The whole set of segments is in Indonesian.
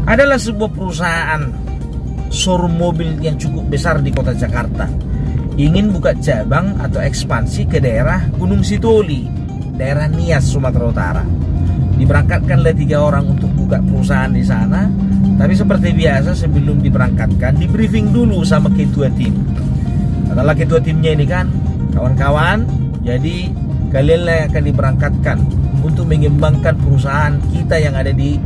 adalah sebuah perusahaan showroom mobil yang cukup besar di kota Jakarta. Ingin buka cabang atau ekspansi ke daerah Gunung Sitoli, daerah Nias, Sumatera Utara. Diberangkatkanlah 3 orang untuk buka perusahaan di sana. Tapi seperti biasa sebelum diberangkatkan, di briefing dulu sama ketua tim. Adalah ketua timnya ini kan, kawan-kawan, jadi kalianlah yang akan diberangkatkan untuk mengembangkan perusahaan kita yang ada di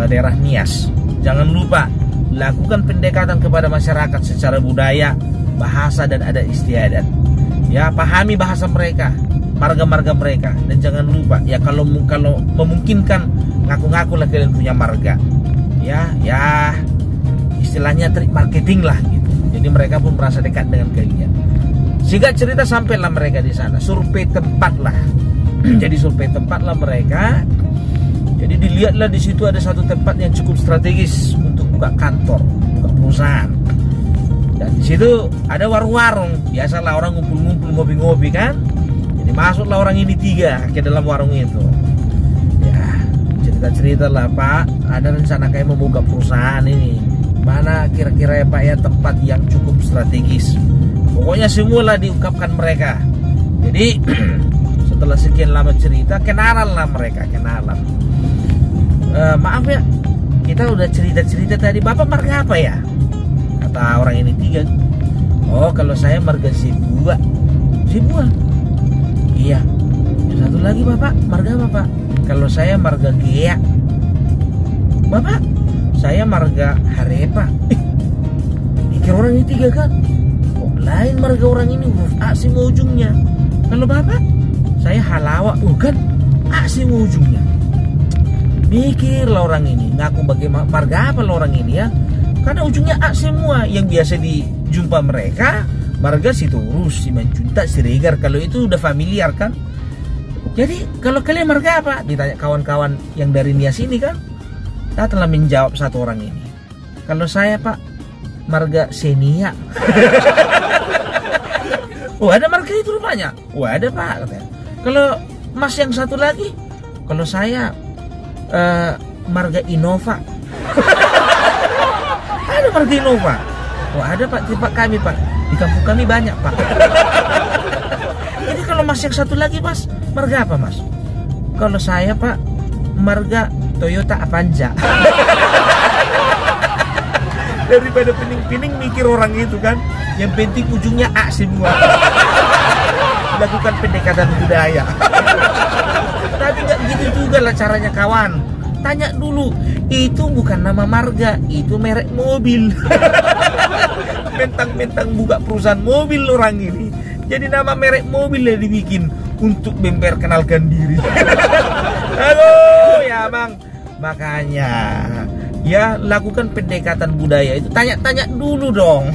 daerah Nias. Jangan lupa lakukan pendekatan kepada masyarakat secara budaya, bahasa dan adat istiadat. Ya, pahami bahasa mereka, marga-marga mereka, dan jangan lupa ya kalau memungkinkan ngaku-ngaku lah kalian punya marga. Ya istilahnya trik marketing lah gitu. Jadi mereka pun merasa dekat dengan kalian. Singkat cerita sampailah mereka di sana, survei tempat lah. Jadi survei tempat lah mereka. Jadi dilihatlah di situ ada satu tempat yang cukup strategis untuk buka kantor, buka perusahaan. Dan di situ ada warung-warung. Biasalah orang ngumpul-ngumpul ngopi-ngopi kan. Jadi masuklah orang ini 3 ke dalam warung itu. Ya, cerita-cerita lah, Pak, ada rencana kayak membuka perusahaan ini. Mana kira-kira ya Pak ya tempat yang cukup strategis. Pokoknya semualah diungkapkan mereka. Jadi setelah sekian lama cerita, kenalan lah mereka, kenalan. Maaf ya, kita udah cerita-cerita tadi, Bapak marga apa ya? Kata orang ini 3. Oh, kalau saya marga Sibua. Sibua? Iya. Yang satu lagi Bapak, marga apa Pak? Kalau saya marga Gea. Bapak? Saya marga Harepa. Mikir orang ini 3 kan? Oh, lain marga orang ini huruf A semua ujungnya. Kalau Bapak? Saya Halawa. Bukan A semua ujungnya. Mikirlah orang ini, ngaku bagaimana marga apa lah orang ini ya? Karena ujungnya A semua. Yang biasa dijumpa mereka marga Sitorus, Simanjuntak, Siregar. Kalau itu udah familiar kan. Jadi kalau kalian marga apa? Ditanya kawan-kawan yang dari Nias ini kan. Datanglah menjawab satu orang ini. Kalau saya Pak, marga Senia. Oh, ada marga itu rupanya? Oh, ada Pak katanya. Kalau Mas yang satu lagi? Kalau saya marga Innova. Ada marga Innova. Oh, ada Pak, di Pak kami Pak. Di kampung kami banyak Pak. Jadi kalau Mas yang satu lagi Mas, marga apa Mas? Kalau saya Pak, marga Toyota Avanza. Daripada pening-pening mikir orang itu kan, yang penting ujungnya A semua. Lakukan pendekatan budaya. Tapi nggak gitu juga lah caranya kawan. Tanya dulu, itu bukan nama marga, itu merek mobil. Mentang-mentang buka perusahaan mobil orang ini, jadi nama merek mobil yang dibikin untuk memperkenalkan diri. Halo ya Bang. Makanya ya lakukan pendekatan budaya itu, tanya-tanya dulu dong.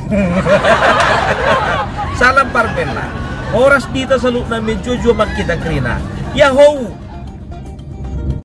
Salam Parpella. Oras dita saluk na medyo man kita krina. Yahoo!